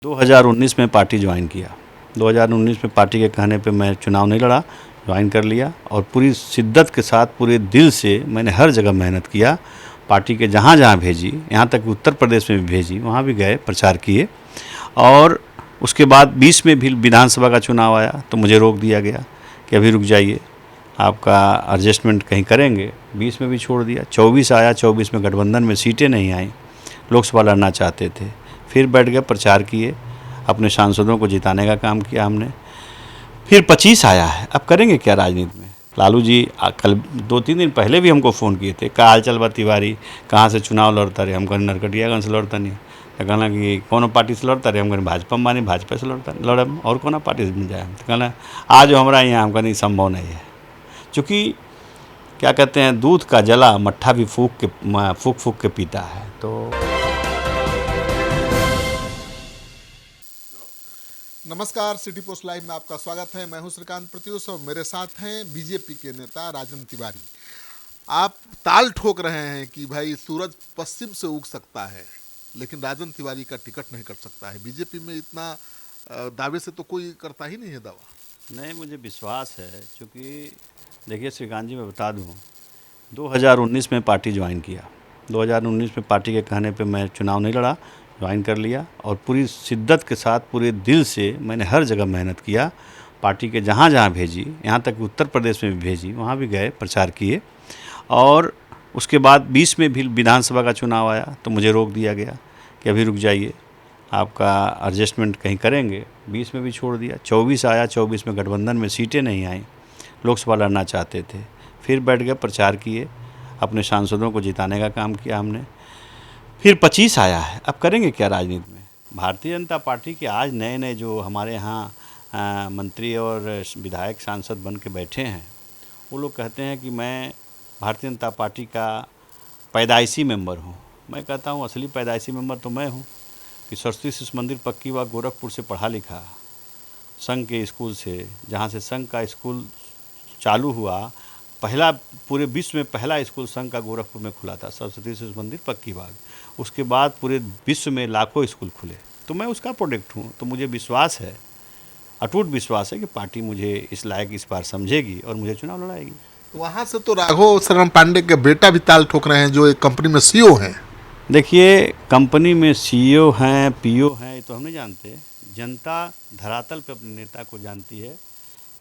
2019 में party join किया। 2019 में पार्टी के कहने पे मैं चुनाव नहीं लड़ा, ज्वाइन कर लिया और पूरी शिद्दत के साथ पूरे दिल से मैंने हर जगह मेहनत किया। पार्टी के जहाँ जहाँ भेजी, यहाँ तक उत्तर प्रदेश में भी भेजी, वहाँ भी गए, प्रचार किए। और उसके बाद 20 में भी विधानसभा का चुनाव आया तो मुझे रोक दिया गया कि अभी रुक जाइए, आपका एडजस्टमेंट कहीं करेंगे। 20 में भी छोड़ दिया। 24 आया, 24 में गठबंधन में सीटें नहीं आई, लोकसभा लड़ना चाहते थे। फिर बैठ गए, प्रचार किए, अपने सांसदों को जिताने का काम किया हमने। फिर 25 आया है, अब करेंगे क्या राजनीति में। लालू जी कल 2-3 दिन पहले भी हमको फ़ोन किए थे, का हाल चल बा तिवारी, कहाँ से चुनाव लड़ता रहे। हम कहीं नरकटियागंज से लड़ता नहीं, तो कहना कि कौन पार्टी से लड़ता रहे। हम कहीं भाजपा में मानी, भाजपा से लड़ता लड़म और कौन पार्टी से मिल जाए। तो कहना आज हमारा यहाँ, हम कहनी संभव नहीं है। चूँकि क्या कहते हैं, दूध का जला मट्ठा भी फूक फूक के पीता है। तो नमस्कार, सिटी पोस्ट लाइव में आपका स्वागत है। मैं हूं श्रीकांत प्रत्युष और मेरे साथ हैं बीजेपी के नेता राजन तिवारी। आप ताल ठोक रहे हैं कि भाई सूरज पश्चिम से उग सकता है, लेकिन राजन तिवारी का टिकट नहीं कट सकता है। बीजेपी में इतना दावे से तो कोई करता ही नहीं है दावा। नहीं, मुझे विश्वास है। क्योंकि देखिए श्रीकांत जी, मैं बता दूं, 2019 में पार्टी ज्वाइन किया। 2019 में पार्टी के कहने पे मैं चुनाव नहीं लड़ा, ज्वाइन कर लिया और पूरी शिद्दत के साथ पूरे दिल से मैंने हर जगह मेहनत किया। पार्टी के जहाँ जहाँ भेजी, यहाँ तक उत्तर प्रदेश में भी भेजी, वहाँ भी गए, प्रचार किए। और उसके बाद 20 में भी विधानसभा का चुनाव आया तो मुझे रोक दिया गया कि अभी रुक जाइए, आपका एडजस्टमेंट कहीं करेंगे। 20 में भी छोड़ दिया। 24 आया, 24 में गठबंधन में सीटें नहीं आई, लोकसभा लड़ना चाहते थे। फिर बैठ गए, प्रचार किए, अपने सांसदों को जिताने का काम किया हमने। फिर 25 आया है, अब करेंगे क्या राजनीति में। भारतीय जनता पार्टी के आज नए नए जो हमारे यहाँ मंत्री और विधायक सांसद बन के बैठे हैं, वो लोग कहते हैं कि मैं भारतीय जनता पार्टी का पैदाइशी मेंबर हूँ। मैं कहता हूँ असली पैदाइशी मेंबर तो मैं हूँ कि सरस्वती शिशु मंदिर पक्की बाग गोरखपुर से पढ़ा लिखा, संघ के स्कूल से, जहाँ से संघ का स्कूल चालू हुआ, पहला पूरे विश्व में पहला स्कूल संघ का गोरखपुर में खुला था, सरस्वती शिशु मंदिर पक्की बाग। उसके बाद पूरे विश्व में लाखों स्कूल खुले, तो मैं उसका प्रोडक्ट हूँ। तो मुझे विश्वास है, अटूट विश्वास है कि पार्टी मुझे इस लायक इस बार समझेगी और मुझे चुनाव लड़ाएगी। वहाँ से तो राघव शरण पांडे के बेटा भी ताल ठोक रहे हैं, जो एक कंपनी में सीईओ हैं। देखिए, कंपनी में सीईओ हैं, पीओ हैं, ये तो हम नहीं जानते। जनता धरातल पे अपने नेता को जानती है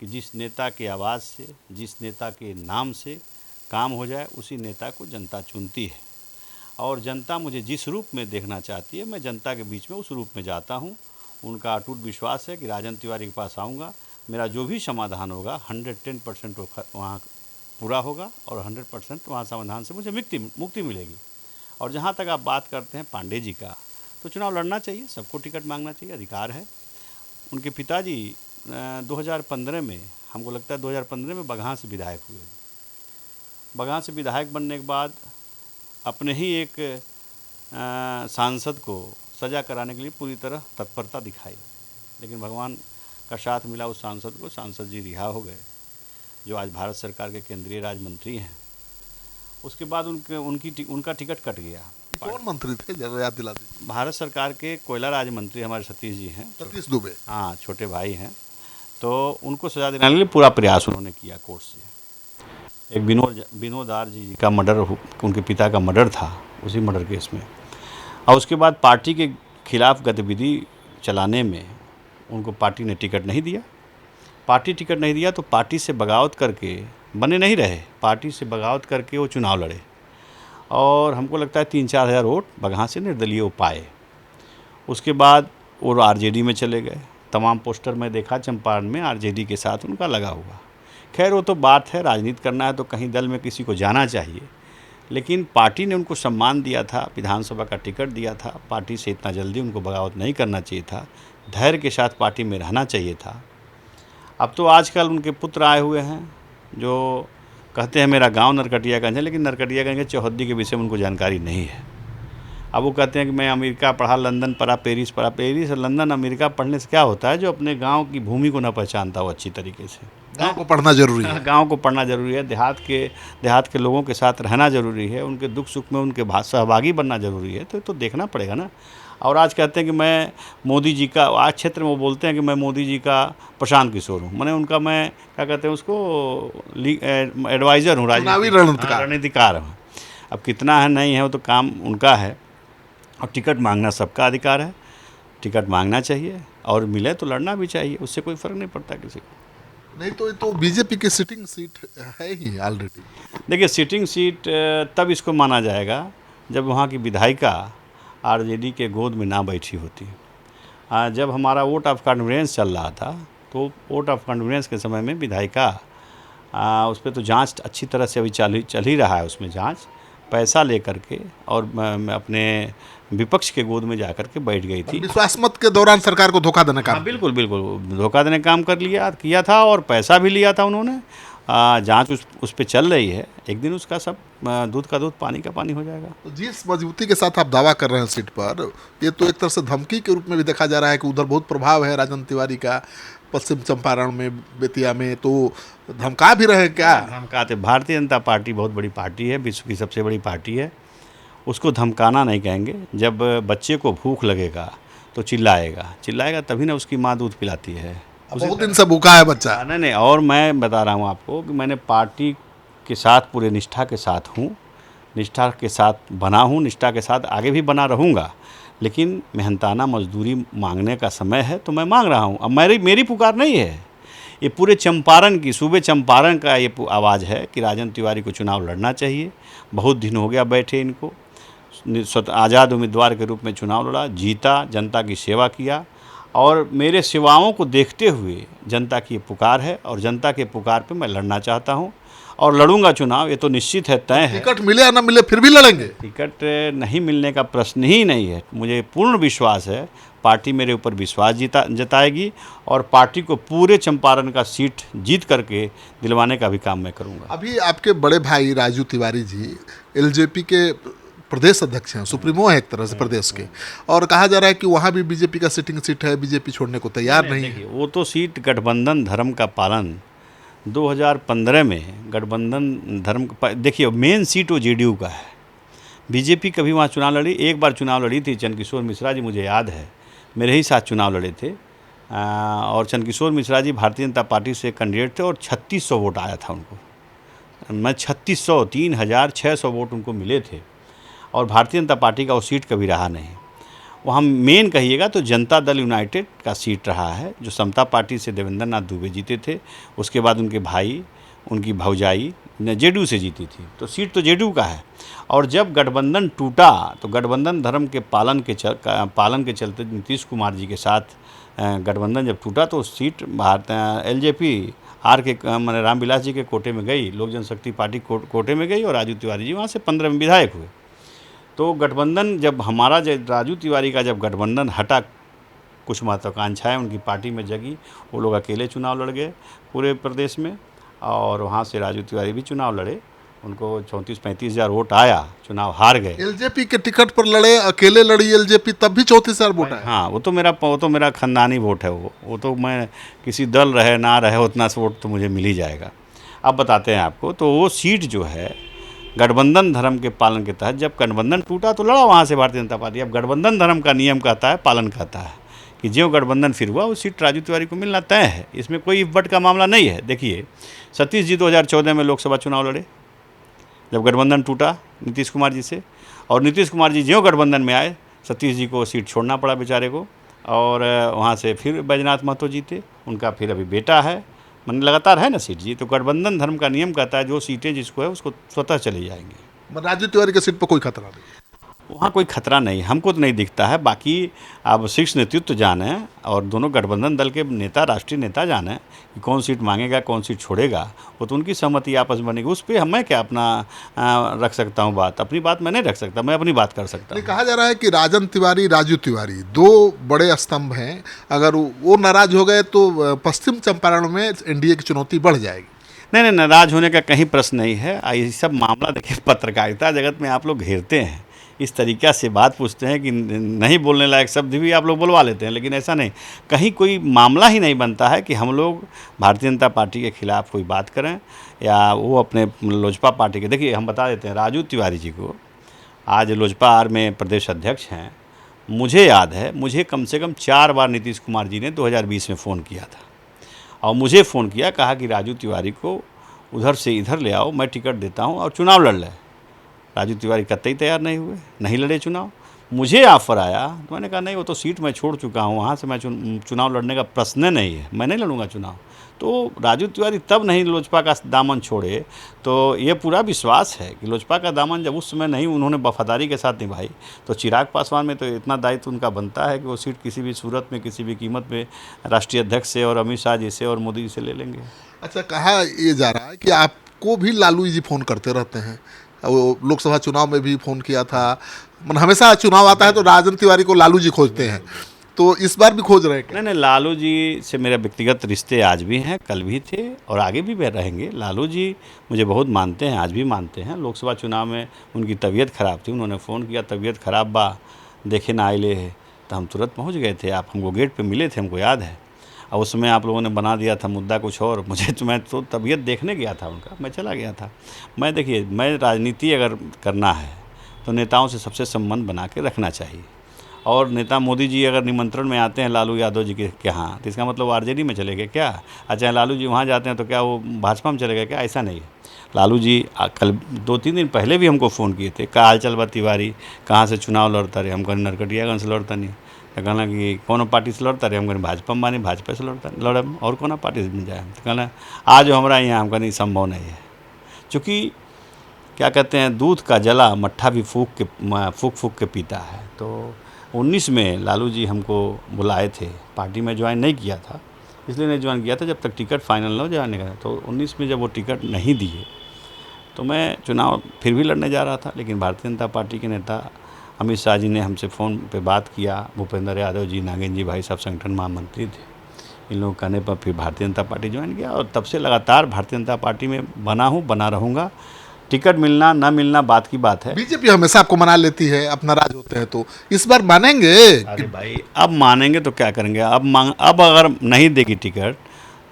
कि जिस नेता के आवाज़ से, जिस नेता के नाम से काम हो जाए, उसी नेता को जनता चुनती है। और जनता मुझे जिस रूप में देखना चाहती है, मैं जनता के बीच में उस रूप में जाता हूँ। उनका अटूट विश्वास है कि राजन तिवारी के पास आऊँगा, मेरा जो भी समाधान होगा 110% वहाँ पूरा होगा और 100% वहाँ समाधान से मुझे मुक्ति मिलेगी। और जहाँ तक आप बात करते हैं पांडे जी का, तो चुनाव लड़ना चाहिए, सबको टिकट मांगना चाहिए, अधिकार है। उनके पिताजी 2015 में, हमको लगता है 2015 में बगहा से विधायक हुए। बगहा से विधायक बनने के बाद अपने ही एक सांसद को सज़ा कराने के लिए पूरी तरह तत्परता दिखाई, लेकिन भगवान का साथ मिला उस सांसद को। सांसद जी रिहा हो गए, जो आज भारत सरकार के केंद्रीय राज्य मंत्री हैं। उसके बाद उनका टिकट कट गया। कौन मंत्री थे, जरा याद दिला दीजिए। भारत सरकार के कोयला राज्य मंत्री हमारे सतीश जी हैं, सतीश दुबे। हाँ, छोटे भाई हैं। तो उनको सज़ा दिलाने के लिए पूरा प्रयास उन्होंने किया कोर्ट से। एक विनोद आर जी का मर्डर, उनके पिता का मर्डर था, उसी मर्डर केस में। और उसके बाद पार्टी के खिलाफ गतिविधि चलाने में उनको पार्टी ने टिकट नहीं दिया। पार्टी टिकट नहीं दिया तो पार्टी से बगावत करके, बने नहीं रहे, पार्टी से बगावत करके वो चुनाव लड़े। और हमको लगता है 3-4 हज़ार वोट बगहा से निर्दलीय पाए। उसके बाद वो आरजेडी में चले गए। तमाम पोस्टर में देखा चंपारण में आरजेडी के साथ उनका लगा हुआ। खैर, वो तो बात है, राजनीति करना है तो कहीं दल में किसी को जाना चाहिए। लेकिन पार्टी ने उनको सम्मान दिया था, विधानसभा का टिकट दिया था। पार्टी से इतना जल्दी उनको बगावत नहीं करना चाहिए था, धैर्य के साथ पार्टी में रहना चाहिए था। अब तो आजकल उनके पुत्र आए हुए हैं जो कहते हैं मेरा गांव नरकटियागंज है, लेकिन नरकटियागंज के चौहद्दी के विषय में उनको जानकारी नहीं है। अब वो कहते हैं कि मैं अमेरिका पढ़ा, लंदन पढ़ा, पेरिस पढ़ा। पेरिस और लंदन अमेरिका पढ़ने से क्या होता है, जो अपने गांव की भूमि को न पहचानता हो अच्छी तरीके से। गांव को पढ़ना जरूरी है। गांव को पढ़ना जरूरी है, देहात के लोगों के साथ रहना जरूरी है, उनके दुख सुख में उनके सहभागी बनना जरूरी है। तो देखना पड़ेगा ना। और आज कहते हैं कि मैं मोदी जी का, आज क्षेत्र में वो बोलते हैं कि मैं मोदी जी का प्रशांत किशोर हूँ। मैंने उनका, मैं क्या कहते हैं उसको, एडवाइज़र हूँ, चुनावी हाँ, रणनीतिकार हूँ। अब कितना है नहीं है वो तो काम उनका है, और टिकट मांगना सबका अधिकार है, टिकट मांगना चाहिए और मिले तो लड़ना भी चाहिए, उससे कोई फ़र्क नहीं पड़ता किसी को। नहीं तो ये तो बीजेपी की सिटिंग सीट है ही ऑलरेडी। देखिए, सिटिंग सीट तब इसको माना जाएगा जब वहाँ की विधायिका आरजेडी के गोद में ना बैठी होती। जब हमारा वोट ऑफ कॉन्फिडेंस चल रहा था, तो वोट ऑफ कॉन्फिडेंस के समय में विधायिका, उस पर तो जांच अच्छी तरह से अभी चल ही रहा है, उसमें जांच, पैसा लेकर के और अपने विपक्ष के गोद में जाकर के बैठ गई थी। विश्वास मत के दौरान सरकार को धोखा देने का। हाँ, बिल्कुल बिल्कुल धोखा देने का काम किया था और पैसा भी लिया था उन्होंने। जांच उस पे चल रही है, एक दिन उसका सब दूध का दूध पानी का पानी हो जाएगा। तो जिस मजबूती के साथ आप दावा कर रहे हैं सीट पर, ये तो एक तरह से धमकी के रूप में भी देखा जा रहा है कि उधर बहुत प्रभाव है राजन तिवारी का, पश्चिम चंपारण में, बेतिया में, तो धमका भी रहे हैं क्या? धमकाते, भारतीय जनता पार्टी बहुत बड़ी पार्टी है, विश्व की सबसे बड़ी पार्टी है, उसको धमकाना नहीं कहेंगे। जब बच्चे को भूख लगेगा तो चिल्लाएगा तभी ना उसकी माँ दूध पिलाती है। बहुत दिन से भूखा है बच्चा। नहीं, और मैं बता रहा हूँ आपको कि मैंने पार्टी के साथ पूरे निष्ठा के साथ हूँ, निष्ठा के साथ बना हूँ, निष्ठा के साथ आगे भी बना रहूँगा, लेकिन मेहनताना मजदूरी मांगने का समय है तो मैं मांग रहा हूँ। अब मेरी पुकार नहीं है, ये पूरे चंपारण की, सूबे चंपारण का ये आवाज़ है कि राजन तिवारी को चुनाव लड़ना चाहिए। बहुत दिन हो गया बैठे इनको, आज़ाद उम्मीदवार के रूप में चुनाव लड़ा, जीता, जनता की सेवा किया, और मेरे सेवाओं को देखते हुए जनता की पुकार है और जनता के पुकार पे मैं लड़ना चाहता हूं और लड़ूंगा चुनाव, ये तो निश्चित है, तय है। टिकट मिले या ना मिले फिर भी लड़ेंगे? टिकट नहीं मिलने का प्रश्न ही नहीं है। मुझे पूर्ण विश्वास है, पार्टी मेरे ऊपर विश्वास जताएगी और पार्टी को पूरे चंपारण का सीट जीत करके दिलवाने का भी काम मैं करूँगा। अभी आपके बड़े भाई राजू तिवारी जी एलजेपी के प्रदेश अध्यक्ष हैं, सुप्रीमो है एक तरह से प्रदेश के, और कहा जा रहा है कि वहाँ भी बीजेपी का सिटिंग सीट है, बीजेपी छोड़ने को तैयार नहीं है। वो तो सीट गठबंधन धर्म का पालन 2015 में, गठबंधन धर्म, देखिए मेन सीट वो जेडीयू का है। बीजेपी कभी वहाँ चुनाव लड़ी, एक बार चुनाव लड़ी थी, चंद्रकिशोर मिश्रा जी, मुझे याद है, मेरे ही साथ चुनाव लड़े थे, और चंद्रकिशोर मिश्रा जी भारतीय जनता पार्टी से कैंडिडेट थे और 3600 वोट आया था उनको। मैं 3600, 3600 वोट उनको मिले थे, और भारतीय जनता पार्टी का वो सीट कभी रहा नहीं। वहाँ मेन कहिएगा तो जनता दल यूनाइटेड का सीट रहा है, जो समता पार्टी से देवेंद्र नाथ दुबे जीते थे, उसके बाद उनके भाई, उनकी भौजाई जेडीयू से जीती थी, तो सीट तो जेडीयू का है। और जब गठबंधन टूटा तो गठबंधन धर्म के पालन के चलते नीतीश कुमार जी के साथ गठबंधन जब टूटा तो सीट एलजेपी आर के मैंने रामविलास जी के कोटे में गई, लोक जनशक्ति पार्टी कोटे में गई, और राजू तिवारी जी वहाँ से 15 में विधायक हुए। तो गठबंधन जब हमारा, राजू तिवारी का जब गठबंधन हटा, कुछ महत्वाकांक्षाएँ उनकी पार्टी में जगी, वो लोग अकेले चुनाव लड़ गए पूरे प्रदेश में, और वहाँ से राजू तिवारी भी चुनाव लड़े, उनको 34-35 हज़ार वोट आया, चुनाव हार गए। एलजेपी के टिकट पर लड़े, अकेले लड़ी एलजेपी, तब भी 34,000 वोट आए। हाँ, वो तो मेरा खानदानी वोट है, वो तो मैं किसी दल रहे ना रहे उतना वोट तो मुझे मिल ही जाएगा। अब बताते हैं आपको, तो वो सीट जो है गठबंधन धर्म के पालन के तहत, जब गठबंधन टूटा तो लड़ा वहाँ से भारतीय जनता पार्टी। अब गठबंधन धर्म का नियम कहता है, पालन कहता है कि ज्यों गठबंधन फिर हुआ, वो सीट राजू तिवारी को मिलना तय है, इसमें कोई बट का मामला नहीं है। देखिए, सतीश जी 2014 में लोकसभा चुनाव लड़े, जब गठबंधन टूटा नीतीश कुमार जी से, और नीतीश कुमार जी ज्यों गठबंधन में आए, सतीश जी को सीट छोड़ना पड़ा बेचारे को, और वहाँ से फिर बैजनाथ महतो जीते, उनका फिर अभी बेटा है, मैंने लगातार है ना सीट जी। तो गठबंधन धर्म का नियम कहता है जो सीटें जिसको है उसको स्वतः चली जाएंगी। राजू तिवारी के सीट पर कोई खतरा नहीं, वहाँ कोई खतरा नहीं, हमको तो नहीं दिखता है। बाकी अब शीर्ष नेतृत्व जाने और दोनों गठबंधन दल के नेता, राष्ट्रीय नेता जाने कि कौन सीट मांगेगा, कौन सीट छोड़ेगा, वो तो उनकी सहमति आपस में बनेगी। उस पर मैं क्या अपना रख सकता हूँ बात, अपनी बात मैं नहीं रख सकता, मैं अपनी बात कर सकता हूँ। कहा जा रहा है कि राजन तिवारी, राजू तिवारी 2 बड़े स्तंभ हैं, अगर वो नाराज हो गए तो पश्चिम चंपारण में एनडीए की चुनौती बढ़ जाएगी। नहीं, नाराज होने का कहीं प्रश्न नहीं है। ये सब मामला देखिए, पत्रकारिता जगत में आप लोग घेरते हैं, इस तरीक़ा से बात पूछते हैं कि नहीं बोलने लायक शब्द भी आप लोग बुलवा लेते हैं, लेकिन ऐसा नहीं, कहीं कोई मामला ही नहीं बनता है कि हम लोग भारतीय जनता पार्टी के खिलाफ़ कोई बात करें या वो अपने लोजपा पार्टी के। देखिए, हम बता देते हैं, राजू तिवारी जी को आज लोजपा आर में प्रदेश अध्यक्ष हैं, मुझे याद है, मुझे कम से कम 4 बार नीतीश कुमार जी ने 2020 में फ़ोन किया था और मुझे फ़ोन किया, कहा कि राजू तिवारी को उधर से इधर ले आओ, मैं टिकट देता हूँ और चुनाव लड़ ले। राजू तिवारी कतई तैयार नहीं हुए, नहीं लड़े चुनाव। मुझे ऑफ़र आया तो मैंने कहा नहीं, वो तो सीट मैं छोड़ चुका हूँ, वहाँ से मैं चुनाव लड़ने का प्रश्न नहीं है, मैं नहीं लड़ूंगा चुनाव। तो राजू तिवारी तब नहीं लोजपा का दामन छोड़े। तो ये पूरा विश्वास है कि लोजपा का दामन जब उस समय नहीं उन्होंने वफादारी के साथ निभाई, तो चिराग पासवान में तो इतना दायित्व उनका बनता है कि वो सीट किसी भी सूरत में, किसी भी कीमत में राष्ट्रीय अध्यक्ष से और अमित शाह जी से और मोदी जी से ले लेंगे। अच्छा, कहा ये जा रहा है कि आपको भी लालू जी फ़ोन करते रहते हैं, वो लोकसभा चुनाव में भी फ़ोन किया था, मतलब हमेशा चुनाव आता है तो राजन तिवारी को लालू जी खोजते हैं, तो इस बार भी खोज रहे हैं क्या? नहीं, लालू जी से मेरे व्यक्तिगत रिश्ते आज भी हैं, कल भी थे और आगे भी रहेंगे। लालू जी मुझे बहुत मानते हैं, आज भी मानते हैं। लोकसभा चुनाव में उनकी तबीयत ख़राब थी, उन्होंने फ़ोन किया, तबीयत ख़राब बा, देखे ना आइले है, तो हम तुरंत पहुंच गए थे। आप हमको गेट पे मिले थे, हमको याद है। और उस समय आप लोगों ने बना दिया था मुद्दा कुछ और, मैं तो तबीयत देखने गया था उनका, मैं चला गया था। मैं देखिए, मैं राजनीति अगर करना है तो नेताओं से सबसे संबंध बना के रखना चाहिए। और नेता मोदी जी अगर निमंत्रण में आते हैं लालू यादव जी के यहाँ, तो इसका मतलब वो आरजेडी में चले गए क्या? अच्छा, लालू जी वहाँ जाते हैं तो क्या वो भाजपा में चले गए क्या? ऐसा नहीं है। लालू जी कल 2-3 दिन पहले भी हमको फ़ोन किए थे, का हाल चल बा तिवारी, कहाँ से चुनाव लड़ता रहे? हम कहने नरकटियागंज से लड़ता नहीं। तो कहना कि कौन पार्टी से लड़ता रहे? हम कहने भाजपा में, मानी भाजपा से लड़म और कौन पार्टी से जाए? तो कहना आज हमारा यहाँ, हम कहने संभव नहीं है। चूँकि क्या कहते हैं, दूध का जला मट्ठा भी फूक के पीता है। तो 19 में लालू जी हमको बुलाए थे, पार्टी में ज्वाइन नहीं किया था, इसलिए नहीं ज्वाइन किया था जब तक टिकट फाइनल न हो जाने का। तो 19 में जब वो टिकट नहीं दिए तो मैं चुनाव फिर भी लड़ने जा रहा था। लेकिन भारतीय जनता पार्टी के नेता अमित शाह जी ने हमसे फ़ोन पे बात किया, भूपेंद्र यादव जी, नागेंद्र जी भाई साहब संगठन महामंत्री थे, इन लोगों कहने पर फिर भारतीय जनता पार्टी ज्वाइन किया और तब से लगातार भारतीय जनता पार्टी में बना हूँ, बना रहूँगा। टिकट मिलना ना मिलना बात की बात है। बीजेपी हमेशा आपको मना लेती है, अपना राज होते हैं, तो इस बार मानेंगे? अरे भाई, अब मानेंगे तो क्या करेंगे? अब अगर नहीं देगी टिकट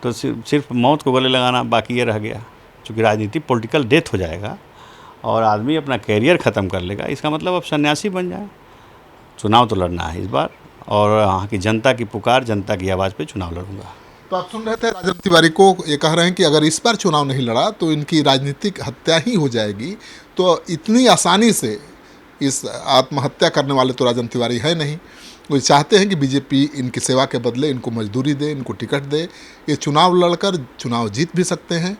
तो सिर्फ मौत को गले लगाना बाकी ये रह गया। क्योंकि राजनीति पॉलिटिकल डेथ हो जाएगा और आदमी अपना कैरियर ख़त्म कर लेगा। इसका मतलब अब सन्यासी बन जाए। चुनाव तो लड़ना है इस बार और यहाँ की जनता की पुकार, जनता की आवाज़ पे चुनाव लड़ूंगा। तो आप सुन रहे थे राजन तिवारी को, ये कह रहे हैं कि अगर इस बार चुनाव नहीं लड़ा तो इनकी राजनीतिक हत्या ही हो जाएगी। तो इतनी आसानी से इस आत्महत्या करने वाले तो राजन तिवारी है नहीं। वो चाहते हैं कि बीजेपी इनकी सेवा के बदले इनको मजदूरी दे, इनको टिकट दे। ये चुनाव लड़कर चुनाव जीत भी सकते हैं।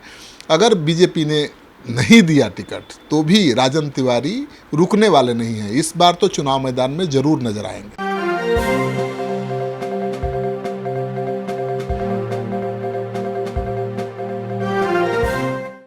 अगर बीजेपी ने नहीं दिया टिकट तो भी राजन तिवारी रुकने वाले नहीं हैं। इस बार तो चुनाव मैदान में ज़रूर नजर आएंगे।